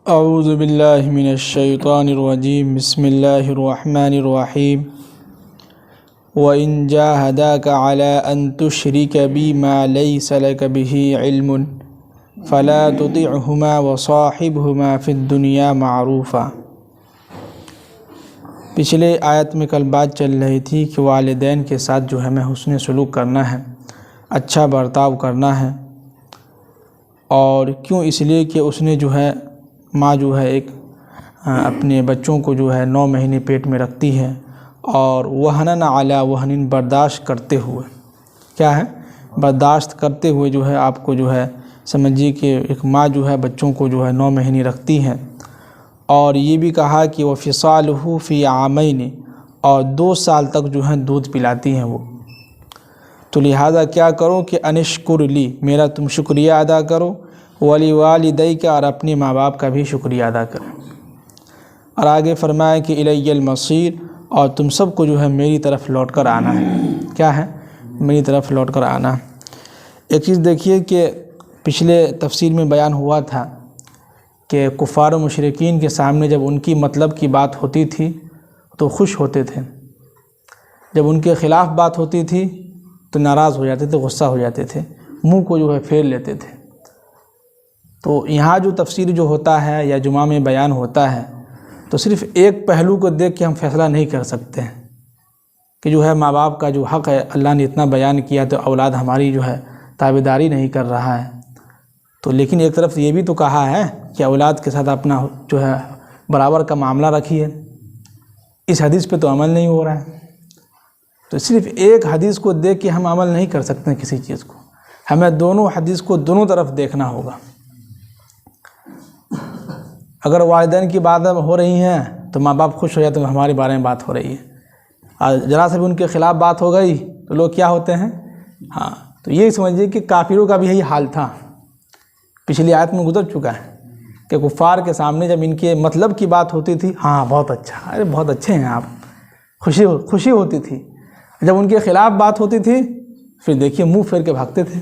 اعوذ باللہ من الشیطان الرجیم بسم اللہ الرحمن الرحیم وَإِن جَاهَدَاكَ عَلَىٰ أَن تُشْرِكَ بِي مَا لَيْسَ لَكَ بِهِ عِلْمٌ فَلَا تُطِعْهُمَا وَصَاحِبْهُمَا فِي الدُّنْيَا مَعْرُوفًا۔ پچھلے آیت میں کل بات چل رہی تھی کہ والدین کے ساتھ جو ہمیں حسن سلوک کرنا ہے، اچھا برتاؤ کرنا ہے، اور کیوں؟ اس لیے کہ اس نے جو ہے ماں جو ہے ایک اپنے بچوں کو جو ہے 9 مہینے پیٹ میں رکھتی ہے، اور وہنن علی وہنن برداشت کرتے ہوئے، کیا ہے؟ برداشت کرتے ہوئے جو ہے آپ کو جو ہے سمجھیے کہ ایک ماں جو ہے بچوں کو جو ہے 9 مہینے رکھتی ہے، اور یہ بھی کہا کہ وَفِصَالُهُ فِي عَامَيْنِ، اور 2 سال تک جو ہے دودھ پلاتی ہیں وہ۔ تو لہٰذا کیا کرو کہ انشکر لی، میرا تم شکریہ ادا کرو، وَلِوَالِدَيْكَ، اور اپنے ماں باپ کا بھی شکریہ ادا کرو۔ اور آگے فرمایا کہ اِلَيَّ الْمَصِيرُ، اور تم سب کو جو ہے میری طرف لوٹ کر آنا ہے۔ کیا ہے؟ میری طرف لوٹ کر آنا ہے۔ ایک چیز دیکھیے کہ پچھلے تفسیر میں بیان ہوا تھا کہ کفار و مشرکین کے سامنے جب ان کی مطلب کی بات ہوتی تھی تو خوش ہوتے تھے، جب ان کے خلاف بات ہوتی تھی تو ناراض ہو جاتے تھے، غصہ ہو جاتے تھے، منہ کو جو ہے پھیر لیتے تھے۔ تو یہاں جو تفسیر جو ہوتا ہے یا جمعہ میں بیان ہوتا ہے تو صرف ایک پہلو کو دیکھ کے ہم فیصلہ نہیں کر سکتے ہیں کہ جو ہے ماں باپ کا جو حق ہے اللہ نے اتنا بیان کیا تو اولاد ہماری جو ہے تابعداری نہیں کر رہا ہے، تو لیکن ایک طرف یہ بھی تو کہا ہے کہ اولاد کے ساتھ اپنا جو ہے برابر کا معاملہ رکھیے۔ اس حدیث پہ تو عمل نہیں ہو رہا ہے، تو صرف ایک حدیث کو دیکھ کے ہم عمل نہیں کر سکتے کسی چیز کو، ہمیں دونوں حدیث کو دونوں طرف دیکھنا ہوگا۔ اگر والدین کی باتیں ہو رہی ہیں تو ماں باپ خوش ہو جاتے ہیں، ہمارے بارے میں بات ہو رہی ہے، اور ذرا سے بھی ان کے خلاف بات ہو گئی تو لوگ کیا ہوتے ہیں؟ ہاں، تو یہ سمجھیے کہ کافروں کا بھی یہی حال تھا، پچھلی آیت میں گزر چکا ہے کہ کفار کے سامنے جب ان کے مطلب کی بات ہوتی تھی، ہاں بہت اچھا، ارے بہت اچھے ہیں آپ، خوشی ہوتی تھی۔ جب ان کے خلاف بات ہوتی تھی پھر دیکھیے منہ پھیر کے بھاگتے تھے،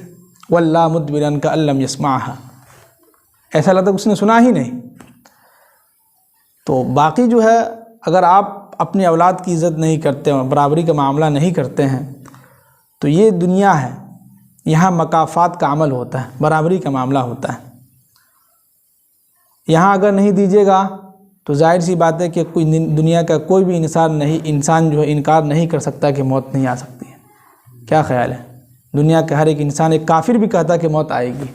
وَلَّا مُدْبِرًا كَأَن لَّمْ يَسْمَعْهَا، ایسا لگتا کہ اس نے سنا ہی نہیں۔ تو باقی جو ہے اگر آپ اپنی اولاد کی عزت نہیں کرتے، برابری کا معاملہ نہیں کرتے ہیں تو یہ دنیا ہے، یہاں مکافات کا عمل ہوتا ہے، برابری کا معاملہ ہوتا ہے۔ یہاں اگر نہیں دیجیے گا تو ظاہر سی بات ہے کہ کوئی دنیا کا کوئی بھی انسان جو ہے انکار نہیں کر سکتا کہ موت نہیں آ سکتی ہے۔ کیا خیال ہے؟ دنیا کا ہر ایک انسان، ایک کافر بھی کہتا کہ موت آئے گی،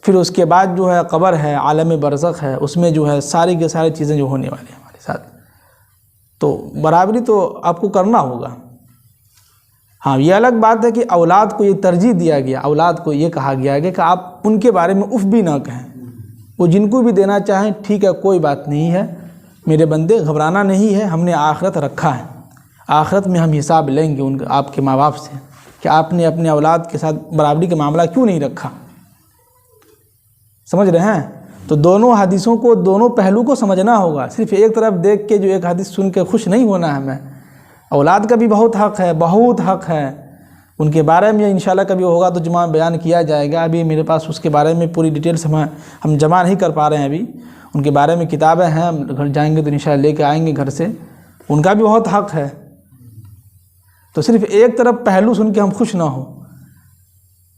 پھر اس کے بعد جو ہے قبر ہے، عالم برزخ ہے، اس میں جو ہے ساری کی ساری چیزیں جو ہونے والی ہیں ہمارے ساتھ، تو برابری تو آپ کو کرنا ہوگا۔ ہاں، یہ الگ بات ہے کہ اولاد کو یہ ترجیح دیا گیا، اولاد کو یہ کہا گیا کہ آپ ان کے بارے میں اف بھی نہ کہیں، وہ جن کو بھی دینا چاہیں ٹھیک ہے، کوئی بات نہیں ہے، میرے بندے گھبرانا نہیں ہے، ہم نے آخرت رکھا ہے، آخرت میں ہم حساب لیں گے آپ کے ماں باپ سے کہ آپ نے اپنے اولاد کے ساتھ برابری کا معاملہ کیوں نہیں رکھا۔ سمجھ رہے ہیں؟ تو دونوں حدیثوں کو، دونوں پہلو کو سمجھنا ہوگا، صرف ایک طرف دیکھ کے جو ایک حدیث سن کے خوش نہیں ہونا ہے ہمیں۔ اولاد کا بھی بہت حق ہے، بہت حق ہے، ان کے بارے میں انشاءاللہ کبھی ہوگا تو جمعہ بیان کیا جائے گا، ابھی میرے پاس اس کے بارے میں پوری ڈیٹیلز ہم جمع نہیں کر پا رہے ہیں، ابھی ان کے بارے میں کتابیں ہیں، گھر جائیں گے تو انشاءاللہ لے کے آئیں گے گھر سے، ان کا بھی بہت حق ہے۔ تو صرف ایک طرف پہلو سن کے ہم خوش نہ ہوں،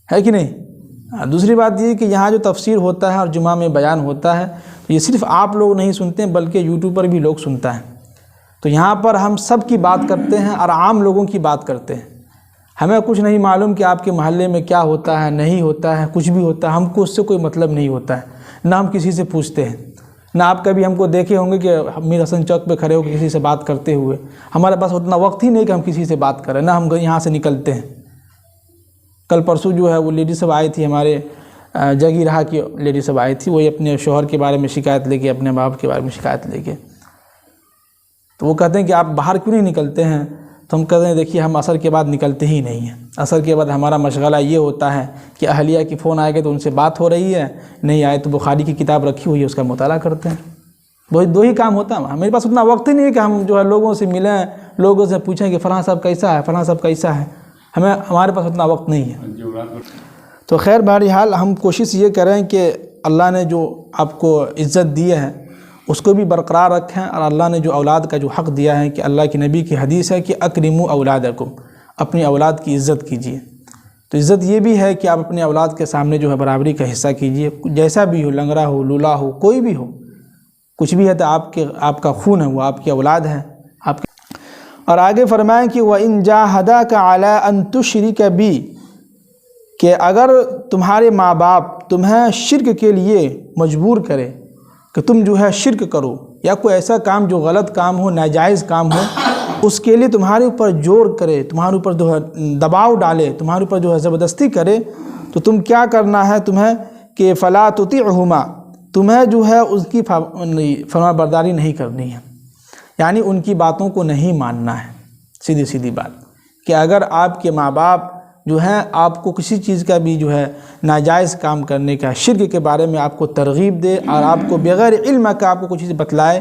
ہے کہ نہیں؟ دوسری بات یہ کہ یہاں جو تفسیر ہوتا ہے اور جمعہ میں بیان ہوتا ہے یہ صرف آپ لوگ نہیں سنتے ہیں بلکہ یوٹیوب پر بھی لوگ سنتا ہے، تو یہاں پر ہم سب کی بات کرتے ہیں اور عام لوگوں کی بات کرتے ہیں۔ ہمیں کچھ نہیں معلوم کہ آپ کے محلے میں کیا ہوتا ہے، نہیں ہوتا ہے، کچھ بھی ہوتا ہے، ہم کو اس سے کوئی مطلب نہیں ہوتا ہے، نہ ہم کسی سے پوچھتے ہیں، نہ آپ کبھی ہم کو دیکھے ہوں گے کہ میر حسن چوک پہ کھڑے ہو کے کسی سے بات کرتے ہوئے، ہمارے پاس اتنا وقت ہی نہیں کہ ہم کسی سے بات کریں، نہ ہم یہاں سے نکلتے ہیں۔ کل پرسوں جو ہے وہ لیڈی سب آئی تھی، ہمارے جگی رہا کی لیڈی سب آئی تھی، وہی اپنے شوہر کے بارے میں شکایت لے کے، اپنے باپ کے بارے میں شکایت لے کے، تو وہ کہتے ہیں کہ آپ باہر کیوں نہیں نکلتے ہیں؟ تو ہم کہتے ہیں دیکھیے ہم عصر کے بعد نکلتے ہی نہیں ہیں، عصر کے بعد ہمارا مشغلہ یہ ہوتا ہے کہ اہلیہ کی فون آئے گا تو ان سے بات ہو رہی ہے، نہیں آئے تو بخاری کی کتاب رکھی ہوئی ہے اس کا مطالعہ کرتے ہیں، دو ہی کام ہوتا ہے۔ میرے پاس اتنا وقت ہی نہیں ہے کہ ہم جو ہے لوگوں سے ملیں، لوگوں سے پوچھیں کہ فلاں صاحب کیسا ہے، فلاں صاحب کیسا ہے، ہمارے پاس اتنا وقت نہیں ہے۔ تو خیر بہرحال ہم کوشش یہ کریں کہ اللہ نے جو آپ کو عزت دی ہے اس کو بھی برقرار رکھیں، اور اللہ نے جو اولاد کا جو حق دیا ہے کہ اللہ کے نبی کی حدیث ہے کہ اکرموا اولادکم، اپنی اولاد کی عزت کیجیے۔ تو عزت یہ بھی ہے کہ آپ اپنے اولاد کے سامنے جو ہے برابری کا حصہ کیجیے، جیسا بھی ہو، لنگڑا ہو، لولا ہو، کوئی بھی ہو، کچھ بھی ہے تو آپ کا خون ہے، وہ آپ کی اولاد ہے آپ کے۔ اور آگے فرمائیں کہ وَإِن جَاهَدَاكَ عَلَىٰ أَن تُشْرِكَ بِي، کہ اگر تمہارے ماں باپ تمہیں شرک کے لیے مجبور کرے کہ تم جو ہے شرک کرو، یا کوئی ایسا کام جو غلط کام ہو، ناجائز کام ہو، اس کے لیے تمہارے اوپر زور کرے، تمہارے اوپر جو ہے دباؤ ڈالے، تمہارے اوپر جو ہے زبردستی کرے، تو تم کیا کرنا ہے تمہیں کہ فَلَا تُطِعْهُمَا، تمہیں جو ہے اس کی فرما برداری نہیں کرنی ہے، یعنی ان کی باتوں کو نہیں ماننا ہے۔ سیدھی سیدھی بات کہ اگر آپ کے ماں باپ جو ہیں آپ کو کسی چیز کا بھی جو ہے ناجائز کام کرنے کا، شرک کے بارے میں آپ کو ترغیب دے، اور آپ کو بغیر علم کا آپ کو کچھ چیز بتلائے،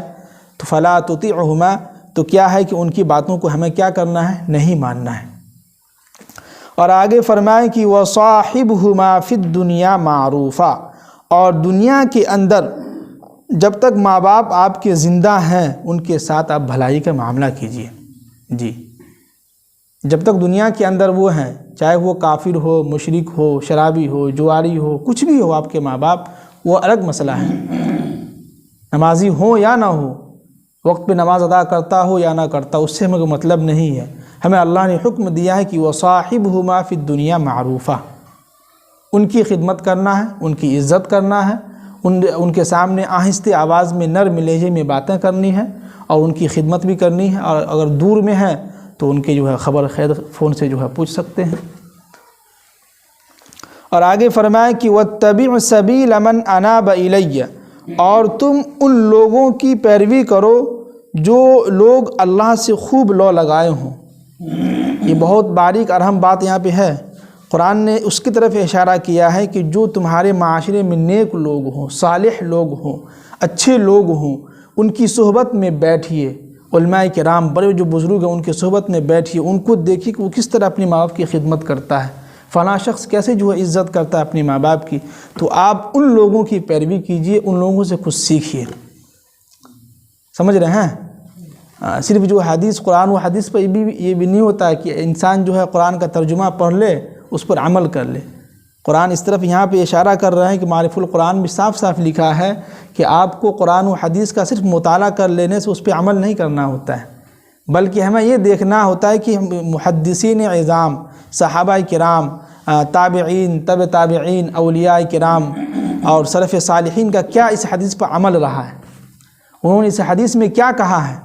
تو فَلَا تُطِعْهُمَا، تو کیا ہے کہ ان کی باتوں کو ہمیں کیا کرنا ہے، نہیں ماننا ہے۔ اور آگے فرمائیں کہ وَصَاحِبْهُمَا فِي الدُّنْيَا مَعْرُوفًا، اور دنیا کے اندر جب تک ماں باپ آپ کے زندہ ہیں ان کے ساتھ آپ بھلائی کا معاملہ کیجیے۔ جی، جب تک دنیا کے اندر وہ ہیں، چاہے وہ کافر ہو، مشرک ہو، شرابی ہو، جواری ہو، کچھ بھی ہو آپ کے ماں باپ، وہ الگ مسئلہ ہے، نمازی ہو یا نہ ہو، وقت پہ نماز ادا کرتا ہو یا نہ کرتا، اس سے ہمیں کوئی مطلب نہیں ہے۔ ہمیں اللہ نے حکم دیا ہے کہ وَصَاحِبْهُمَا فِي الدُّنْيَا مَعْرُوفًا، ان کی خدمت کرنا ہے، ان کی عزت کرنا ہے، ان کے سامنے آہستہ آواز میں، نرم لہجے میں باتیں کرنی ہے، اور ان کی خدمت بھی کرنی ہے، اور اگر دور میں ہے تو ان کے جو ہے خبر خیر فون سے جو ہے پوچھ سکتے ہیں۔ اور آگے فرمائے کہ وَاتَّبِعْ سَبِيلَ مَنْ أَنَابَ إِلَيَّ، اور تم ان لوگوں کی پیروی کرو جو لوگ اللہ سے خوب لو لگائے ہوں۔ یہ بہت باریک اور اہم بات یہاں پہ ہے، قرآن نے اس کی طرف اشارہ کیا ہے کہ جو تمہارے معاشرے میں نیک لوگ ہوں، صالح لوگ ہوں، اچھے لوگ ہوں، ان کی صحبت میں بیٹھیے، علماء کرام بڑے جو بزرگ ہیں ان کی صحبت میں بیٹھیے، ان کو دیکھیے کہ وہ کس طرح اپنے ماں باپ کی خدمت کرتا ہے، فلاں شخص کیسے جو ہے عزت کرتا ہے اپنے ماں باپ کی، تو آپ ان لوگوں کی پیروی کیجیے، ان لوگوں سے کچھ سیکھیے۔ سمجھ رہے ہیں؟ صرف جو حدیث، قرآن و حدیث پر یہ بھی نہیں ہوتا ہے کہ انسان جو ہے قرآن کا ترجمہ پڑھ لے، اس پر عمل کر لے۔ قرآن اس طرف یہاں پہ اشارہ کر رہے ہیں کہ معرف القرآن بھی صاف صاف لکھا ہے کہ آپ کو قرآن و حدیث کا صرف مطالعہ کر لینے سے اس پہ عمل نہیں کرنا ہوتا ہے، بلکہ ہمیں یہ دیکھنا ہوتا ہے کہ محدثین اعظام، صحابہ کرام، تابعین، تبع تابعین، اولیاء کرام اور سلف صالحین کا کیا اس حدیث پر عمل رہا ہے، انہوں نے اس حدیث میں کیا کہا ہے۔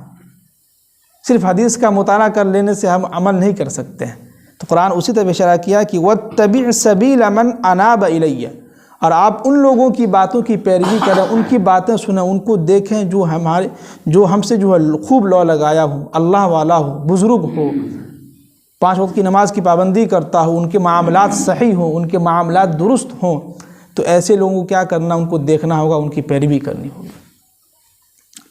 صرف حدیث کا مطالعہ کر لینے سے ہم عمل نہیں کر سکتے ہیں۔ تو قرآن اسی طرح اشارہ کیا کہ وَاتَّبِعْ سَبِيلَ مَنْ أَنَابَ إِلَيَّ، اور آپ ان لوگوں کی باتوں کی پیروی کریں، ان کی باتیں سنیں، ان کو دیکھیں جو ہم سے جو ہے خوب لو لگایا ہو، اللہ والا ہو، بزرگ ہو، 5 وقت کی نماز کی پابندی کرتا ہو، ان کے معاملات صحیح ہوں، ان کے معاملات درست ہوں، تو ایسے لوگوں کو کیا کرنا، ان کو دیکھنا ہوگا، ان کی پیروی کرنی ہوگی۔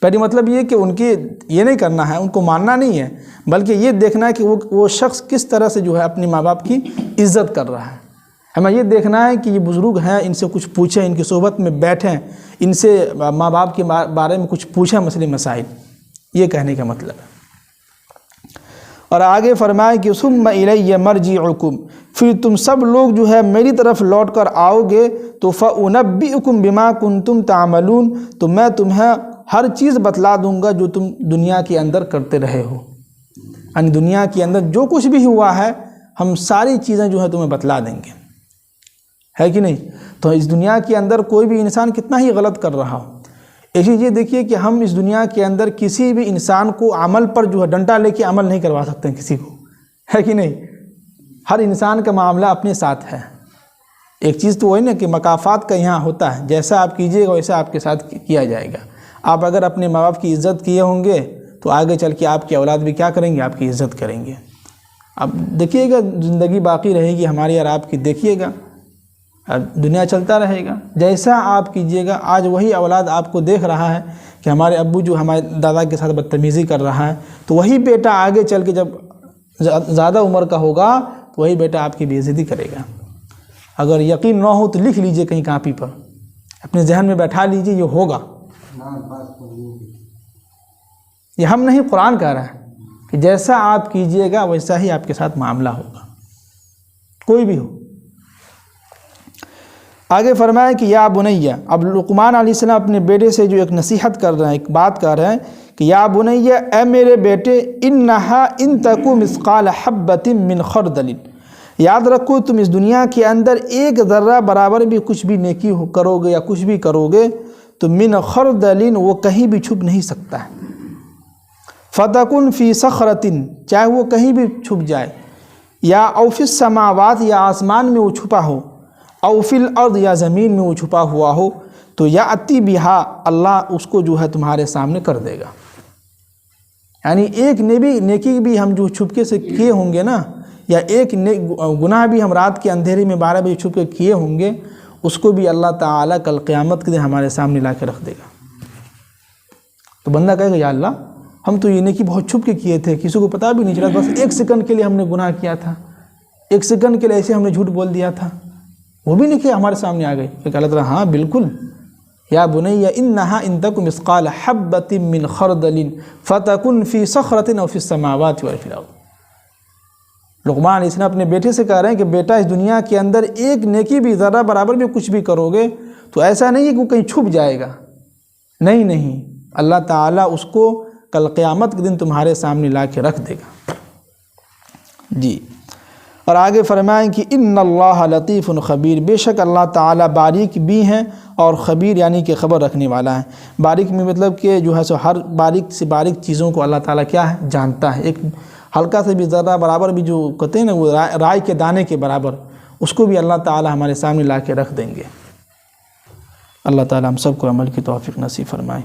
پہلی مطلب یہ کہ ان کی یہ نہیں کرنا ہے، ان کو ماننا نہیں ہے، بلکہ یہ دیکھنا ہے کہ وہ شخص کس طرح سے جو ہے اپنے ماں باپ کی عزت کر رہا ہے۔ ہمیں یہ دیکھنا ہے کہ یہ بزرگ ہیں، ان سے کچھ پوچھیں، ان کی صحبت میں بیٹھیں، ان سے ماں باپ کے بارے میں کچھ پوچھیں، مسئلے مسائل، یہ کہنے کا مطلب ہے۔ اور آگے فرمائے کہ ثم الی مرجعکم، پھر تم سب لوگ جو ہے میری طرف لوٹ کر آؤ گے تو فانبئکم بما کنتم تعملون، تو میں تمہیں ہر چیز بتلا دوں گا جو تم دنیا کے اندر کرتے رہے ہو، یعنی دنیا کے اندر جو کچھ بھی ہوا ہے ہم ساری چیزیں جو ہے تمہیں بتلا دیں گے، ہے کہ نہیں؟ تو اس دنیا کے اندر کوئی بھی انسان کتنا ہی غلط کر رہا ہو، ایک چیز یہ دیکھیے کہ ہم اس دنیا کے اندر کسی بھی انسان کو عمل پر جو ہے ڈنڈا لے کے عمل نہیں کروا سکتے ہیں کسی کو، ہے کہ نہیں؟ ہر انسان کا معاملہ اپنے ساتھ ہے۔ ایک چیز تو وہی نا کہ مکافات کا یہاں ہوتا ہے، جیسا آپ کیجیے گا ویسا آپ کے ساتھ کیا جائے گا۔ آپ اگر اپنے ماں باپ کی عزت کیے ہوں گے تو آگے چل کے آپ کی اولاد بھی کیا کریں گے، آپ کی عزت کریں گے۔ اب دیکھیے گا زندگی باقی رہے گی ہماری اور آپ کی، دیکھیے گا دنیا چلتا رہے گا، جیسا آپ کیجیے گا آج وہی اولاد آپ کو دیکھ رہا ہے کہ ہمارے ابو جو ہمارے دادا کے ساتھ بدتمیزی کر رہا ہے، تو وہی بیٹا آگے چل کے جب زیادہ عمر کا ہوگا تو وہی بیٹا آپ کی بے عزتی کرے گا۔ اگر یقین نہ ہو تو لکھ لیجئے کہیں کاپی پر اپنے ذہن میں بیٹھا لیجیے یہ ہوگا. یہ ہم نہیں، قرآن کہہ رہا ہے کہ جیسا آپ کیجئے گا ویسا ہی آپ کے ساتھ معاملہ ہوگا، کوئی بھی ہو. آگے فرمایا کہ یا بنیہ، اب لقمان علیہ السلام اپنے بیٹے سے جو ایک نصیحت کر رہے ہیں، ایک بات کر رہے ہیں کہ یا بنیہ، اے میرے بیٹے، انہا ان تکو مثقال حبۃ من خردل، یاد رکھو تم اس دنیا کے اندر ایک ذرہ برابر بھی کچھ بھی نیکی کرو گے یا کچھ بھی کرو گے تو من خردل، وہ کہیں بھی چھپ نہیں سکتا ہے. فتکن فی صخرۃ، چاہے وہ کہیں بھی چھپ جائے، یا او فی السماوات، یا آسمان میں وہ چھپا ہو، او فی الارض، یا زمین میں وہ چھپا ہوا ہو، تو یاتی بہا، اللہ اس کو جو ہے تمہارے سامنے کر دے گا. یعنی ایک نیکی بھی ہم جو چھپکے سے کیے ہوں گے نا، یا ایک گناہ بھی ہم رات کے اندھیرے میں 12 بجے چھپ کے کیے ہوں گے، اس کو بھی اللہ تعالیٰ کل قیامت کے دن ہمارے سامنے لا کے رکھ دے گا. تو بندہ کہے گا یا اللہ ہم تو یہ نیکی بہت چھپ کے کیے تھے، کسی کو پتہ بھی نہیں چلا، بس ایک سیکنڈ کے لیے ہم نے گناہ کیا تھا، ایک سیکنڈ کے لیے ایسے ہم نے جھوٹ بول دیا تھا، وہ بھی نیکی ہمارے سامنے آ گئی. کہ اللہ تعالیٰ ہاں بالکل، یا بنی انہا ان تک مثقال حبۃ من خردل فتکن فی صخرۃ او فی السماوات وفی الارض. لقمان علیہ السلام اپنے بیٹے سے کہہ رہے ہیں کہ بیٹا اس دنیا کے اندر ایک نیکی بھی ذرہ برابر بھی کچھ بھی کرو گے تو ایسا نہیں ہے کہ وہ کہیں چھپ جائے گا، نہیں، اللہ تعالیٰ اس کو کل قیامت کے دن تمہارے سامنے لا کے رکھ دے گا. جی، اور آگے فرمائیں کہ ان اللہ لطیف خبیر، بے شک اللہ تعالیٰ باریک بھی ہیں اور خبیر یعنی کہ خبر رکھنے والا ہے. باریک میں مطلب کہ جو ہے سو ہر باریک سے باریک چیزوں کو اللہ تعالیٰ کیا ہے، جانتا ہے. ایک ہلکا سے بھی ذرہ برابر بھی جو کہتے ہیں نا وہ رائے کے دانے کے برابر، اس کو بھی اللہ تعالیٰ ہمارے سامنے لا کے رکھ دیں گے. اللہ تعالیٰ ہم سب کو عمل کی توفیق نصیب فرمائے.